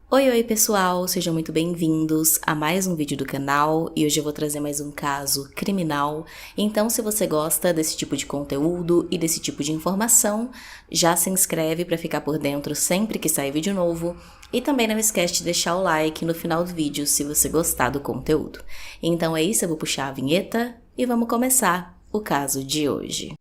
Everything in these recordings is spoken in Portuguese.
Oi pessoal, sejam muito bem-vindos a mais um vídeo do canal e hoje eu vou trazer mais um caso criminal. Então, se você gosta desse tipo de conteúdo e desse tipo de informação, já se inscreve para ficar por dentro sempre que sair vídeo novo e também não esquece de deixar o like no final do vídeo se você gostar do conteúdo. Então é isso, eu vou puxar a vinheta e vamos começar o caso de hoje.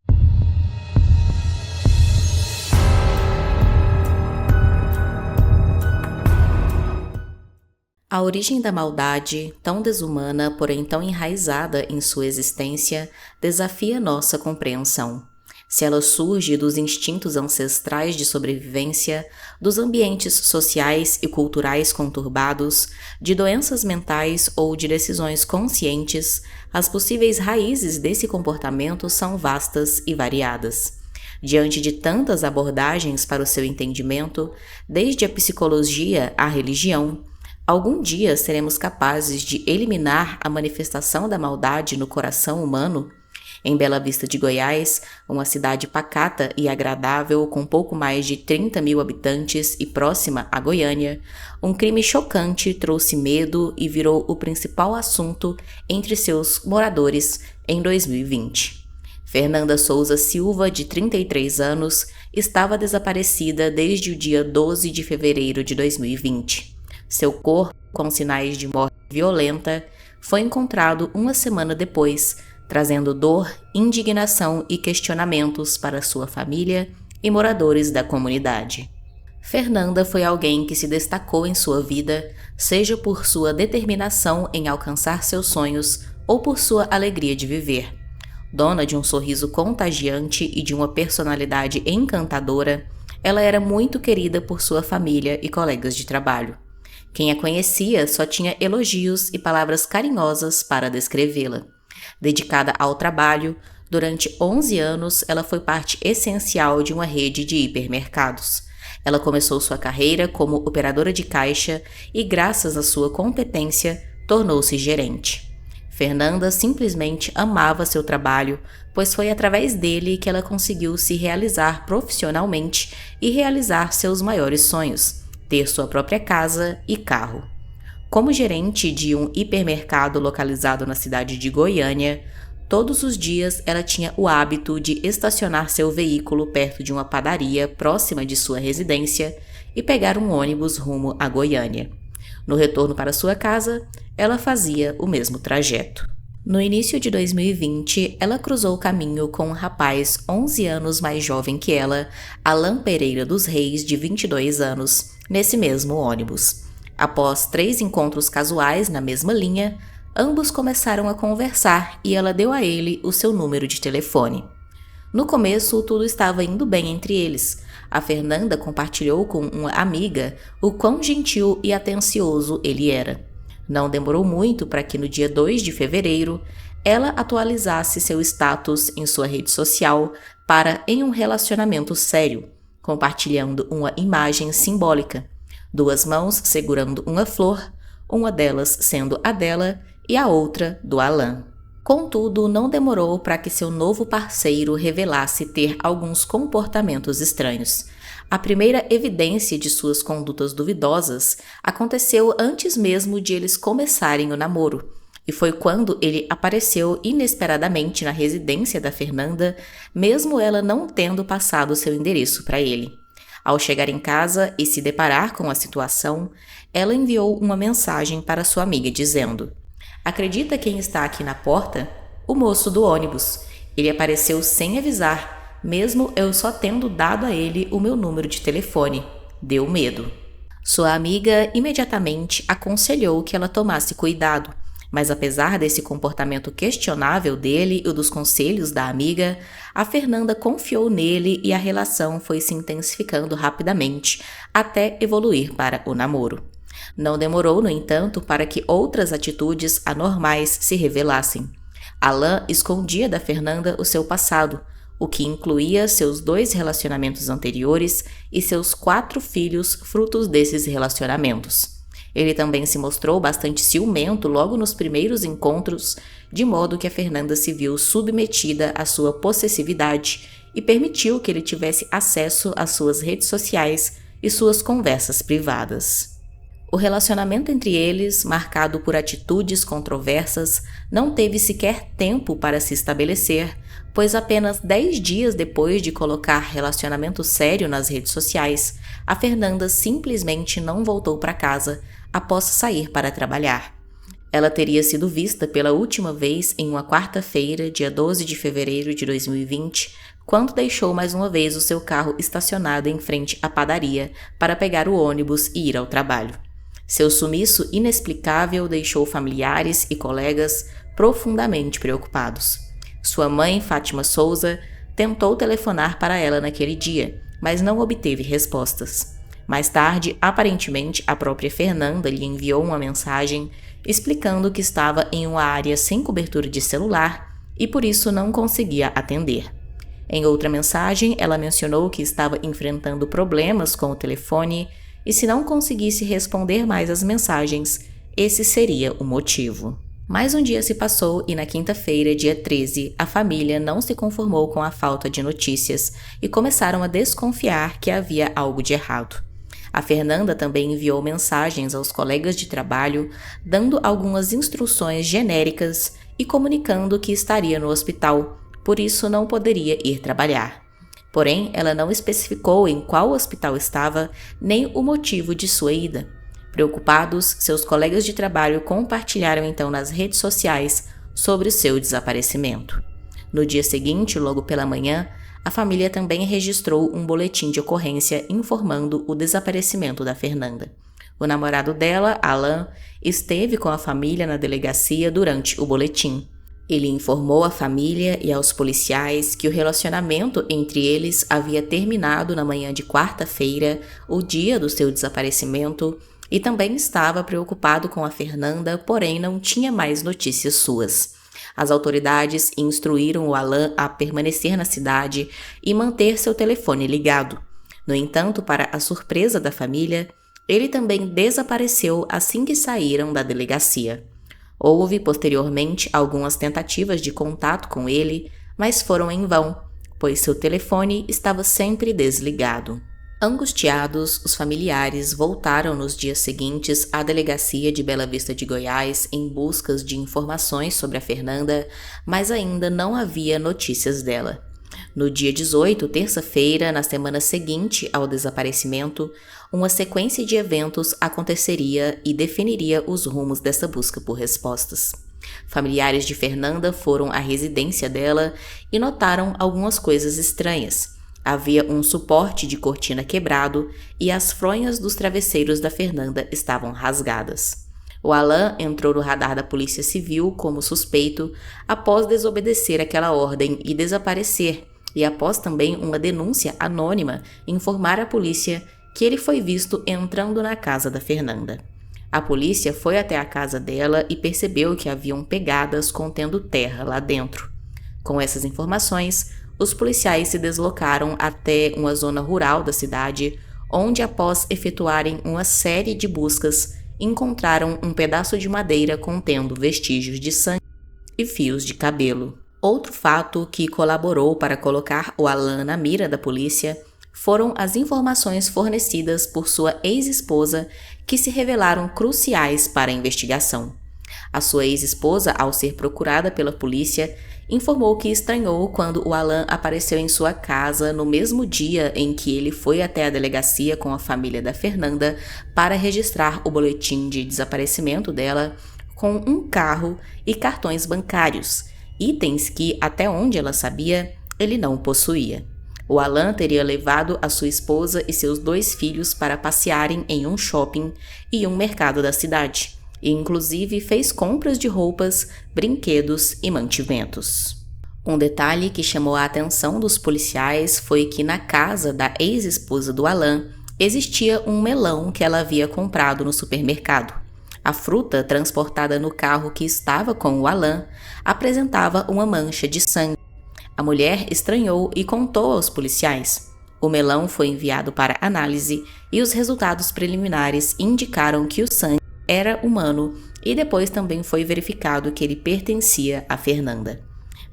A origem da maldade, tão desumana, porém tão enraizada em sua existência, desafia nossa compreensão. Se ela surge dos instintos ancestrais de sobrevivência, dos ambientes sociais e culturais conturbados, de doenças mentais ou de decisões conscientes, as possíveis raízes desse comportamento são vastas e variadas. Diante de tantas abordagens para o seu entendimento, desde a psicologia à religião, algum dia seremos capazes de eliminar a manifestação da maldade no coração humano? Em Bela Vista de Goiás, uma cidade pacata e agradável com pouco mais de 30 mil habitantes e próxima a Goiânia, um crime chocante trouxe medo e virou o principal assunto entre seus moradores em 2020. Fernanda Souza Silva, de 33 anos, estava desaparecida desde o dia 12 de fevereiro de 2020. Seu corpo, com sinais de morte violenta, foi encontrado uma semana depois, trazendo dor, indignação e questionamentos para sua família e moradores da comunidade. Fernanda foi alguém que se destacou em sua vida, seja por sua determinação em alcançar seus sonhos ou por sua alegria de viver. Dona de um sorriso contagiante e de uma personalidade encantadora, ela era muito querida por sua família e colegas de trabalho. Quem a conhecia só tinha elogios e palavras carinhosas para descrevê-la. Dedicada ao trabalho, durante 11 anos ela foi parte essencial de uma rede de hipermercados. Ela começou sua carreira como operadora de caixa e, graças à sua competência, tornou-se gerente. Fernanda simplesmente amava seu trabalho, pois foi através dele que ela conseguiu se realizar profissionalmente e realizar seus maiores sonhos: ter sua própria casa e carro. Como gerente de um hipermercado localizado na cidade de Goiânia, todos os dias ela tinha o hábito de estacionar seu veículo perto de uma padaria próxima de sua residência e pegar um ônibus rumo a Goiânia. No retorno para sua casa, ela fazia o mesmo trajeto. No início de 2020, ela cruzou o caminho com um rapaz 11 anos mais jovem que ela, Alan Pereira dos Reis, de 22 anos, nesse mesmo ônibus. Após 3 encontros casuais na mesma linha, ambos começaram a conversar e ela deu a ele o seu número de telefone. No começo, tudo estava indo bem entre eles. A Fernanda compartilhou com uma amiga o quão gentil e atencioso ele era. Não demorou muito para que no dia 2 de fevereiro, ela atualizasse seu status em sua rede social para em um relacionamento sério, compartilhando uma imagem simbólica: 2 mãos segurando uma flor, uma delas sendo a dela e a outra do Alan. Contudo, não demorou para que seu novo parceiro revelasse ter alguns comportamentos estranhos. A primeira evidência de suas condutas duvidosas aconteceu antes mesmo de eles começarem o namoro, e foi quando ele apareceu inesperadamente na residência da Fernanda, mesmo ela não tendo passado seu endereço para ele. Ao chegar em casa e se deparar com a situação, ela enviou uma mensagem para sua amiga dizendo: "Acredita quem está aqui na porta? O moço do ônibus. Ele apareceu sem avisar, mesmo eu só tendo dado a ele o meu número de telefone. Deu medo." Sua amiga imediatamente aconselhou que ela tomasse cuidado, mas apesar desse comportamento questionável dele e dos conselhos da amiga, a Fernanda confiou nele e a relação foi se intensificando rapidamente até evoluir para o namoro. Não demorou, no entanto, para que outras atitudes anormais se revelassem. Alan escondia da Fernanda o seu passado, o que incluía seus 2 relacionamentos anteriores e seus 4 filhos frutos desses relacionamentos. Ele também se mostrou bastante ciumento logo nos primeiros encontros, de modo que a Fernanda se viu submetida à sua possessividade e permitiu que ele tivesse acesso às suas redes sociais e suas conversas privadas. O relacionamento entre eles, marcado por atitudes controversas, não teve sequer tempo para se estabelecer, pois apenas 10 dias depois de colocar relacionamento sério nas redes sociais, a Fernanda simplesmente não voltou para casa após sair para trabalhar. Ela teria sido vista pela última vez em uma quarta-feira, dia 12 de fevereiro de 2020, quando deixou mais uma vez o seu carro estacionado em frente à padaria para pegar o ônibus e ir ao trabalho. Seu sumiço inexplicável deixou familiares e colegas profundamente preocupados. Sua mãe, Fátima Souza, tentou telefonar para ela naquele dia, mas não obteve respostas. Mais tarde, aparentemente, a própria Fernanda lhe enviou uma mensagem explicando que estava em uma área sem cobertura de celular e por isso não conseguia atender. Em outra mensagem, ela mencionou que estava enfrentando problemas com o telefone e se não conseguisse responder mais as mensagens, esse seria o motivo. Mais um dia se passou e na quinta-feira, dia 13, a família não se conformou com a falta de notícias e começaram a desconfiar que havia algo de errado. A Fernanda também enviou mensagens aos colegas de trabalho, dando algumas instruções genéricas e comunicando que estaria no hospital, por isso não poderia ir trabalhar. Porém, ela não especificou em qual hospital estava, nem o motivo de sua ida. Preocupados, seus colegas de trabalho compartilharam então nas redes sociais sobre o seu desaparecimento. No dia seguinte, logo pela manhã, a família também registrou um boletim de ocorrência informando o desaparecimento da Fernanda. O namorado dela, Alan, esteve com a família na delegacia durante o boletim. Ele informou à família e aos policiais que o relacionamento entre eles havia terminado na manhã de quarta-feira, o dia do seu desaparecimento, e também estava preocupado com a Fernanda, porém não tinha mais notícias suas. As autoridades instruíram o Alan a permanecer na cidade e manter seu telefone ligado. No entanto, para a surpresa da família, ele também desapareceu assim que saíram da delegacia. Houve, posteriormente, algumas tentativas de contato com ele, mas foram em vão, pois seu telefone estava sempre desligado. Angustiados, os familiares voltaram nos dias seguintes à delegacia de Bela Vista de Goiás em busca de informações sobre a Fernanda, mas ainda não havia notícias dela. No dia 18, terça-feira, na semana seguinte ao desaparecimento, uma sequência de eventos aconteceria e definiria os rumos dessa busca por respostas. Familiares de Fernanda foram à residência dela e notaram algumas coisas estranhas. Havia um suporte de cortina quebrado e as fronhas dos travesseiros da Fernanda estavam rasgadas. O Alan entrou no radar da Polícia Civil como suspeito após desobedecer aquela ordem e desaparecer, e após também uma denúncia anônima informar à polícia que ele foi visto entrando na casa da Fernanda. A polícia foi até a casa dela e percebeu que haviam pegadas contendo terra lá dentro. Com essas informações, os policiais se deslocaram até uma zona rural da cidade, onde, após efetuarem uma série de buscas, encontraram um pedaço de madeira contendo vestígios de sangue e fios de cabelo. Outro fato que colaborou para colocar o Alan na mira da polícia foram as informações fornecidas por sua ex-esposa, que se revelaram cruciais para a investigação. A sua ex-esposa, ao ser procurada pela polícia, informou que estranhou quando o Alan apareceu em sua casa no mesmo dia em que ele foi até a delegacia com a família da Fernanda para registrar o boletim de desaparecimento dela com um carro e cartões bancários, itens que, até onde ela sabia, ele não possuía. O Alan teria levado a sua esposa e seus 2 filhos para passearem em um shopping e um mercado da cidade, e inclusive fez compras de roupas, brinquedos e mantimentos. Um detalhe que chamou a atenção dos policiais foi que na casa da ex-esposa do Alan existia um melão que ela havia comprado no supermercado. A fruta, transportada no carro que estava com o Alan, apresentava uma mancha de sangue. A mulher estranhou e contou aos policiais. O melão foi enviado para análise e os resultados preliminares indicaram que o sangue era humano e depois também foi verificado que ele pertencia a Fernanda.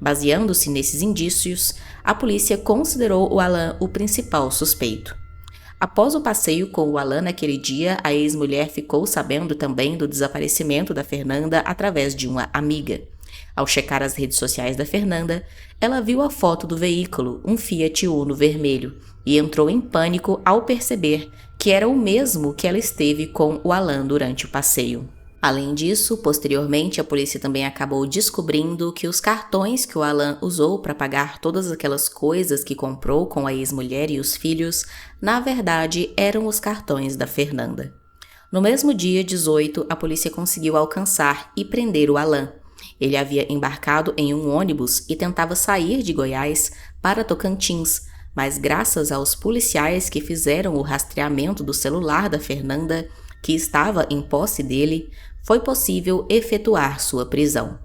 Baseando-se nesses indícios, a polícia considerou o Alan o principal suspeito. Após o passeio com o Alan naquele dia, a ex-mulher ficou sabendo também do desaparecimento da Fernanda através de uma amiga. Ao checar as redes sociais da Fernanda, ela viu a foto do veículo, um Fiat Uno vermelho, e entrou em pânico ao perceber que era o mesmo que ela esteve com o Alan durante o passeio. Além disso, posteriormente a polícia também acabou descobrindo que os cartões que o Alan usou para pagar todas aquelas coisas que comprou com a ex-mulher e os filhos, na verdade eram os cartões da Fernanda. No mesmo dia 18, a polícia conseguiu alcançar e prender o Alan. Ele havia embarcado em um ônibus e tentava sair de Goiás para Tocantins, mas graças aos policiais que fizeram o rastreamento do celular da Fernanda, que estava em posse dele, foi possível efetuar sua prisão.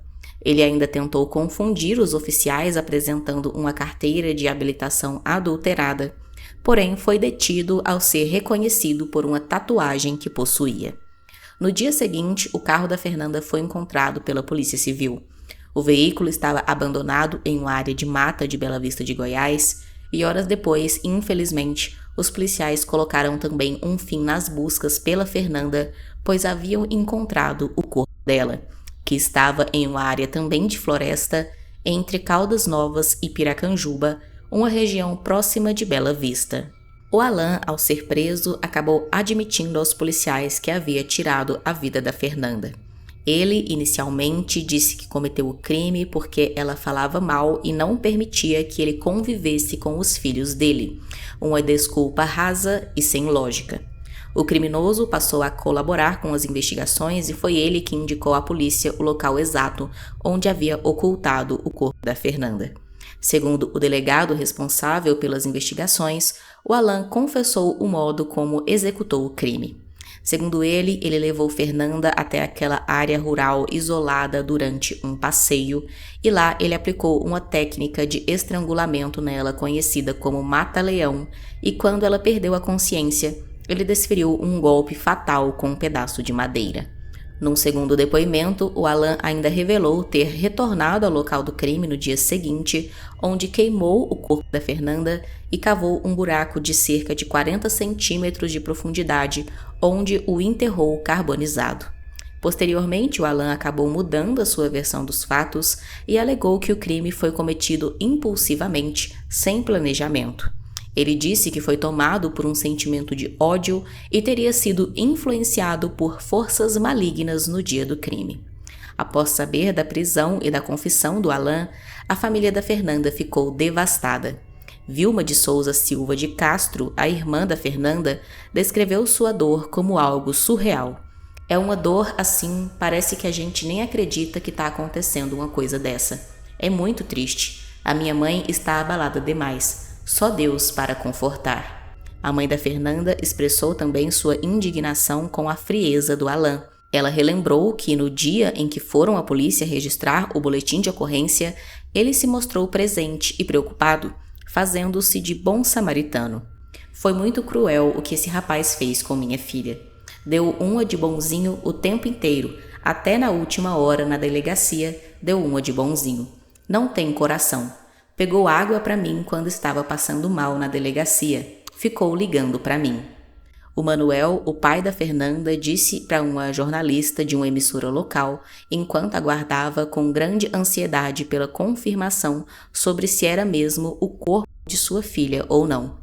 Ele ainda tentou confundir os oficiais apresentando uma carteira de habilitação adulterada, porém foi detido ao ser reconhecido por uma tatuagem que possuía. No dia seguinte, o carro da Fernanda foi encontrado pela Polícia Civil. O veículo estava abandonado em uma área de mata de Bela Vista de Goiás e horas depois, infelizmente, os policiais colocaram também um fim nas buscas pela Fernanda, pois haviam encontrado o corpo dela, que estava em uma área também de floresta entre Caldas Novas e Piracanjuba, uma região próxima de Bela Vista. O Alan, ao ser preso, acabou admitindo aos policiais que havia tirado a vida da Fernanda. Ele, inicialmente, disse que cometeu o crime porque ela falava mal e não permitia que ele convivesse com os filhos dele, uma desculpa rasa e sem lógica. O criminoso passou a colaborar com as investigações e foi ele que indicou à polícia o local exato onde havia ocultado o corpo da Fernanda. Segundo o delegado responsável pelas investigações, o Alan confessou o modo como executou o crime. Segundo ele levou Fernanda até aquela área rural isolada durante um passeio e lá ele aplicou uma técnica de estrangulamento nela conhecida como mata-leão e quando ela perdeu a consciência, ele desferiu um golpe fatal com um pedaço de madeira. Num segundo depoimento, o Alan ainda revelou ter retornado ao local do crime no dia seguinte, onde queimou o corpo da Fernanda e cavou um buraco de cerca de 40 centímetros de profundidade, onde o enterrou carbonizado. Posteriormente, o Alan acabou mudando a sua versão dos fatos e alegou que o crime foi cometido impulsivamente, sem planejamento. Ele disse que foi tomado por um sentimento de ódio e teria sido influenciado por forças malignas no dia do crime. Após saber da prisão e da confissão do Alan, a família da Fernanda ficou devastada. Vilma de Souza Silva de Castro, a irmã da Fernanda, descreveu sua dor como algo surreal. É uma dor assim, parece que a gente nem acredita que está acontecendo uma coisa dessa. É muito triste. A minha mãe está abalada demais. Só Deus para confortar. A mãe da Fernanda expressou também sua indignação com a frieza do Alan. Ela relembrou que no dia em que foram à polícia registrar o boletim de ocorrência, ele se mostrou presente e preocupado, fazendo-se de bom samaritano. Foi muito cruel o que esse rapaz fez com minha filha. Deu uma de bonzinho o tempo inteiro, até na última hora na delegacia, deu uma de bonzinho. Não tem coração. Pegou água para mim quando estava passando mal na delegacia. Ficou ligando para mim. O Manuel, o pai da Fernanda, disse para uma jornalista de uma emissora local, enquanto aguardava com grande ansiedade pela confirmação sobre se era mesmo o corpo de sua filha ou não.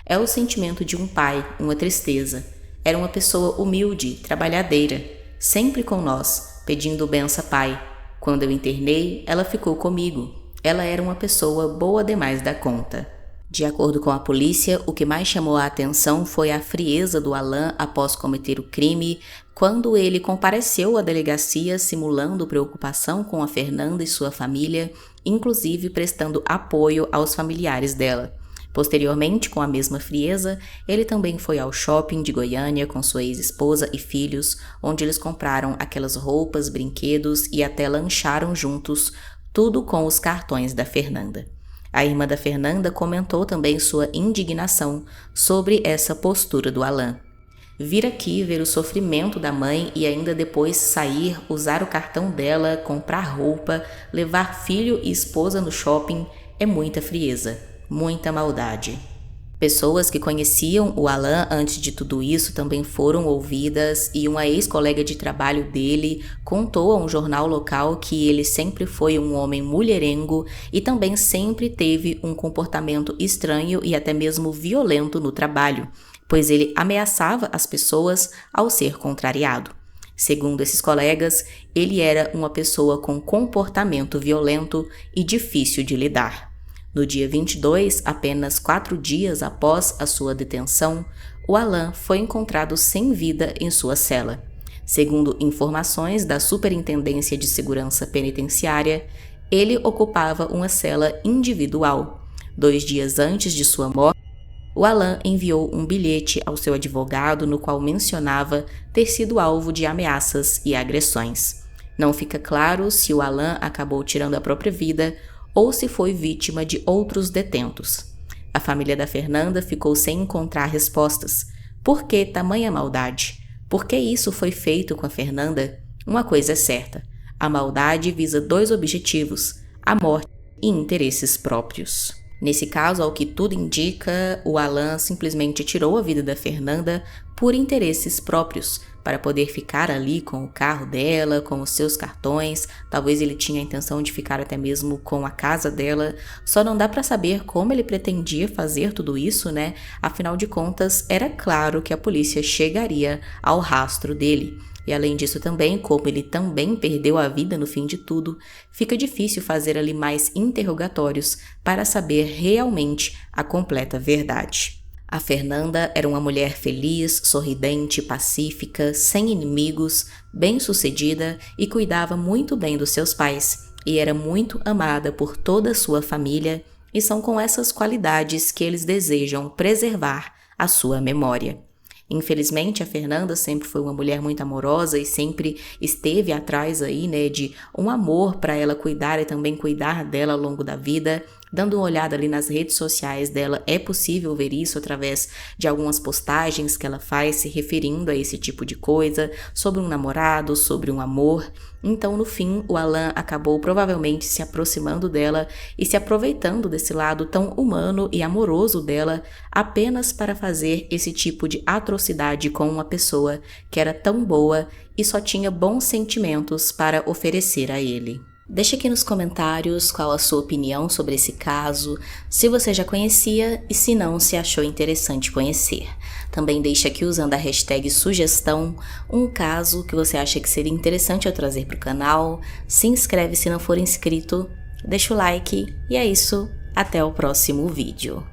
É o sentimento de um pai, uma tristeza. Era uma pessoa humilde, trabalhadeira, sempre com nós, pedindo benção pai. Quando eu internei, ela ficou comigo. Ela era uma pessoa boa demais da conta. De acordo com a polícia, o que mais chamou a atenção foi a frieza do Alan após cometer o crime, quando ele compareceu à delegacia simulando preocupação com a Fernanda e sua família, inclusive prestando apoio aos familiares dela. Posteriormente, com a mesma frieza, ele também foi ao shopping de Goiânia com sua ex-esposa e filhos, onde eles compraram aquelas roupas, brinquedos e até lancharam juntos, tudo com os cartões da Fernanda. A irmã da Fernanda comentou também sua indignação sobre essa postura do Alan. Vir aqui ver o sofrimento da mãe e ainda depois sair, usar o cartão dela, comprar roupa, levar filho e esposa no shopping é muita frieza, muita maldade. Pessoas que conheciam o Alan antes de tudo isso também foram ouvidas e uma ex-colega de trabalho dele contou a um jornal local que ele sempre foi um homem mulherengo e também sempre teve um comportamento estranho e até mesmo violento no trabalho, pois ele ameaçava as pessoas ao ser contrariado. Segundo esses colegas, ele era uma pessoa com comportamento violento e difícil de lidar. No dia 22, apenas 4 dias após a sua detenção, o Alan foi encontrado sem vida em sua cela. Segundo informações da Superintendência de Segurança Penitenciária, ele ocupava uma cela individual. 2 dias antes de sua morte, o Alan enviou um bilhete ao seu advogado no qual mencionava ter sido alvo de ameaças e agressões. Não fica claro se o Alan acabou tirando a própria vida ou se foi vítima de outros detentos. A família da Fernanda ficou sem encontrar respostas. Por que tamanha maldade? Por que isso foi feito com a Fernanda? Uma coisa é certa: a maldade visa 2 objetivos: a morte e interesses próprios. Nesse caso, ao que tudo indica, o Alan simplesmente tirou a vida da Fernanda por interesses próprios, para poder ficar ali com o carro dela, com os seus cartões. Talvez ele tinha a intenção de ficar até mesmo com a casa dela. Só não dá para saber como ele pretendia fazer tudo isso, né? Afinal de contas, era claro que a polícia chegaria ao rastro dele. E além disso também, como ele também perdeu a vida no fim de tudo, fica difícil fazer ali mais interrogatórios para saber realmente a completa verdade. A Fernanda era uma mulher feliz, sorridente, pacífica, sem inimigos, bem-sucedida e cuidava muito bem dos seus pais, e era muito amada por toda a sua família, e são com essas qualidades que eles desejam preservar a sua memória. Infelizmente, a Fernanda sempre foi uma mulher muito amorosa e sempre esteve atrás aí, né, de um amor para ela cuidar e também cuidar dela ao longo da vida. Dando uma olhada ali nas redes sociais dela, é possível ver isso através de algumas postagens que ela faz se referindo a esse tipo de coisa, sobre um namorado, sobre um amor. Então, no fim, o Alan acabou provavelmente se aproximando dela e se aproveitando desse lado tão humano e amoroso dela apenas para fazer esse tipo de atrocidade com uma pessoa que era tão boa e só tinha bons sentimentos para oferecer a ele. Deixe aqui nos comentários qual a sua opinião sobre esse caso, se você já conhecia e se não, se achou interessante conhecer. Também deixe aqui usando a hashtag sugestão um caso que você acha que seria interessante eu trazer para o canal. Se inscreve se não for inscrito, deixa o like e é isso, até o próximo vídeo.